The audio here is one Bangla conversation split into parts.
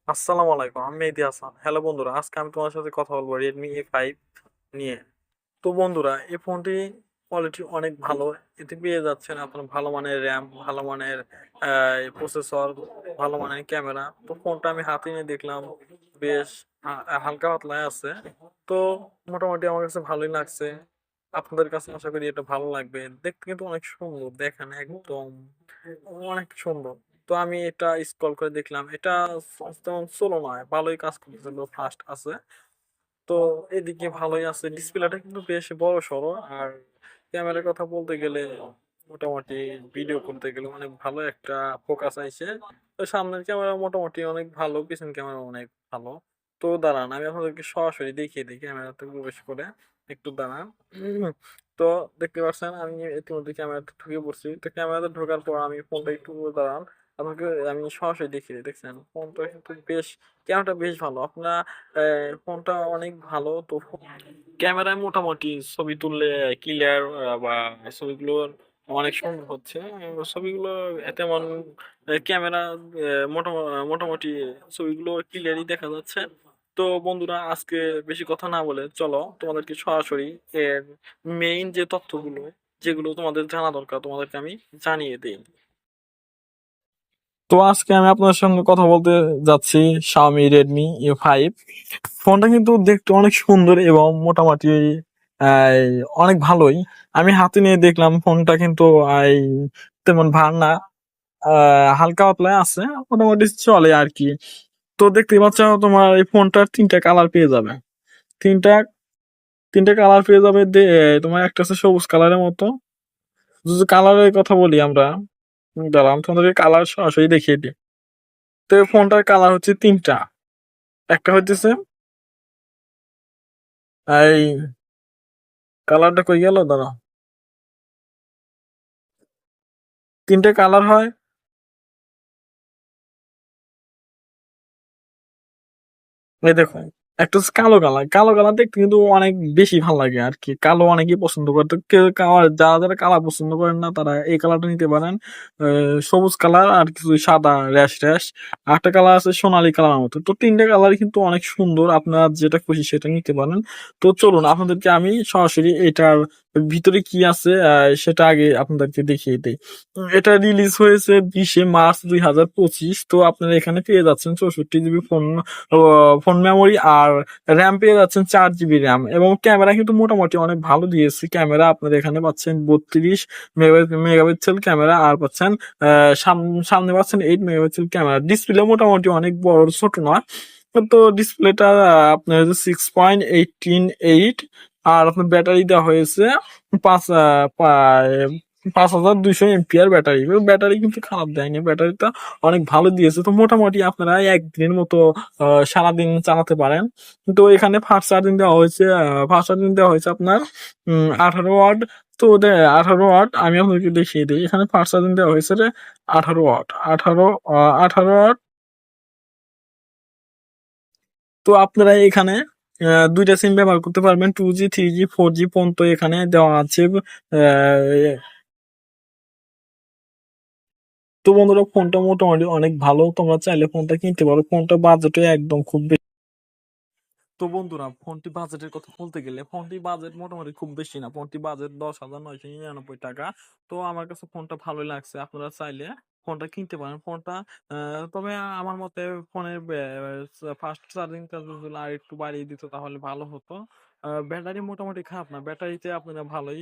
আসসালামু আলাইকুম, আমি মেহেদি হাসান। হ্যালো বন্ধুরা, আজকে আমি তোমার সাথে কথা বলবো Redmi A5 নিয়ে। তো বন্ধুরা, এই ফোনটি কোয়ালিটি অনেক ভালো। এতে পেয়ে যাচ্ছেন আপনার ভালো মানের র্যাম, ভালো মানের প্রসেসর, ভালো মানের ক্যামেরা। তো ফোনটা আমি হাতে নিয়ে দেখলাম, বেশ হালকা পাতলায় আছে। তো মোটামুটি আমার কাছে ভালোই লাগছে। আপনাদের কাছে আশা করি এটা ভালো লাগবে। দেখতে কিন্তু অনেক সুন্দর, দেখেন একদম অনেক সুন্দর। তো আমি এটা স্ক্রল করে দেখলাম, এটা তেমন স্লো নয়, ভালোই কাজ করতেছিল, ফাস্ট আছে। তো এদিকে ভালোই আছে, ডিসপ্লেটা কিন্তু বেশ বড় সড়ো। আর ক্যামেরার কথা বলতে গেলে মোটামুটি ভিডিও করতে গেলে অনেক ভালো একটা ফোকাস আইছে। তো সামনের ক্যামেরা মোটামুটি অনেক ভালো, পিছন ক্যামেরা অনেক ভালো। তো দাঁড়ান, আমি আপনাদেরকে সরাসরি দেখিয়ে দিই ক্যামেরাতে প্রবেশ করে। একটু দাঁড়ান। তো দেখতে পাচ্ছেন আমি ইতিমধ্যে ক্যামেরাতে ঢুকে পড়ছি। তো ক্যামেরাতে ঢোকার পর আমি ফোনটা একটু দাঁড়ান, আপনাকে আমি সরাসরি দেখিয়ে দিই। দেখছেন ফোনটা কিন্তু বেশ, ক্যামেরাটা বেশ ভালো। আপনার ফোনটা অনেক ভালো। তো ক্যামেরায় মোটামুটি ছবি তুললে ক্লিয়ার, বা ছবিগুলো অনেক সুন্দর হচ্ছে। ছবিগুলো তেমন ক্যামেরা মোটামুটি ছবিগুলো ক্লিয়ারই দেখা যাচ্ছে। তো বন্ধুরা, আজকে বেশি কথা না বলে চলো তোমাদেরকে সরাসরি এর মেইন যে তথ্যগুলো, যেগুলো তোমাদের জানা দরকার, তোমাদেরকে আমি জানিয়ে দিই। তো আজকে আমি আপনার সঙ্গে কথা বলতে যাচ্ছি Xiaomi Redmi A5। ফোনটা কিন্তু দেখতে অনেক সুন্দর এবং মোটামুটি অনেক ভালোই। আমি হাতে নিয়ে দেখলাম ফোনটা কিন্তু এই, তেমন ভার না, হালকা পাতলায় আছে, মোটামুটি চলে আর কি। তো দেখতে পাচ্ছ, তোমার এই ফোনটার তিনটা কালার পেয়ে যাবে। তিনটা তিনটা কালার পেয়ে যাবে। তোমার একটা আছে সবুজ কালারের মতো। যদি কালারের কথা বলি আমরা, দাঁড়াম তোমাদের কালার সরাসরি দেখিয়ে দিই। তো এই ফোনটার কালার হচ্ছে তিনটা। একটা হইতেছে এই, কালারটা কই গেল, দাঁড়া। তিনটে কালার হয়। এই দেখো, একটা হচ্ছে কালো কালার। কালো কালার দেখতে কিন্তু অনেক বেশি ভালো লাগে আর কি। কালো অনেকেই পছন্দ করে। তো কেউ যারা যারা কালার পছন্দ করেন না, তারা এই কালারটা নিতে পারেন। সবুজ কালার আর কিছু সাদা র্যাশ র্যাশ। আর একটা কালার আছে সোনালী কালার মতো। তো তিনটে কালার কিন্তু অনেক সুন্দর, আপনার যেটা খুশি সেটা নিতে পারেন। তো চলুন আপনাদেরকে আমি সরাসরি এটার ভিতরে কি আছে সেটা আগে আপনাদেরকে দেখিয়ে দিই। এটা রিলিজ হয়েছে 20শে মার্চ 2025। তো আপনারা এখানে পেয়ে যাচ্ছেন 64 জিবি ফোন মেমোরি, আর র্যাম পেয়ে যাচ্ছেন 4 জিবি র্যাম। এবং ক্যামেরা কিন্তু মোটামুটি অনেক ভালো দিয়েছে। ক্যামেরা আপনারা এখানে পাচ্ছেন 32 মেগাপিক্সেল ক্যামেরা, আর পাচ্ছেন সামনে পাচ্ছেন 8 মেগাপিক্সেল ক্যামেরা। ডিসপ্লে মোটামুটি অনেক বড়, ছোট নয়। তো ডিসপ্লেটা আপনার 6.188। আর আপনার ব্যাটারি দেওয়া হয়েছে পাঁচ আহ, পা- 5200 এমপিআর ব্যাটারি। ব্যাটারি কিন্তু খারাপ দেয়নি, ব্যাটারিটা অনেক ভালো দিয়েছে। তো মোটামুটি আপনারা একদিনের মতো সারাদিন চালাতে পারেন। তো এখানে ফাস্ট চার্জিং দেওয়া হয়েছে আপনার 18 ওয়াট। তো 18 ওয়াট আমি আপনাকে দেখিয়ে দিই। এখানে ফাস্ট চার্জিং দেওয়া হয়েছে 18 ওয়াট, 18 ওয়াট। তো আপনারা এখানে দুইটা সিম ব্যবহার করতে পারবেন, 2G 3G 4G পর্যন্ত এখানে দেওয়া আছে। তো বন্ধুরা, ফোনটা মোটামুটি অনেক ভালো। তোমরা চাইলে ফোনটা কিনতে পারো, ফোনটা বাজেটে একদম খুব বেশি। তো বন্ধুরা, ফোনটি বাজেটের কথা বলতে গেলে ফোনটি বাজেট মোটামুটি খুব বেশি না। ফোনটি বাজেট 10,999 টাকা। তো আমার কাছে ফোনটা ভালোই লাগছে। আপনারা চাইলে ফোনটা কিনতে পারেন। ফোনটা তবে আমার মতে ফোনের ফাস্ট চার্জিংটা যদি আর একটু বাড়িয়ে দিত তাহলে ভালো হতো। ব্যাটারি মোটামুটি খারাপ না, ব্যাটারিতে আপনারা ভালোই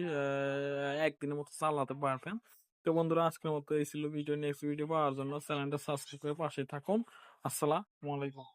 একদিনের মতো চালাতে পারবেন। তো বন্ধুরা, আজকের মতো এই ছিল ভিডিও। নেক্সট ভিডিও পাওয়ার জন্য চ্যানেলটা সাবস্ক্রাইব করে পাশে থাকুন। আসসালামু আলাইকুম।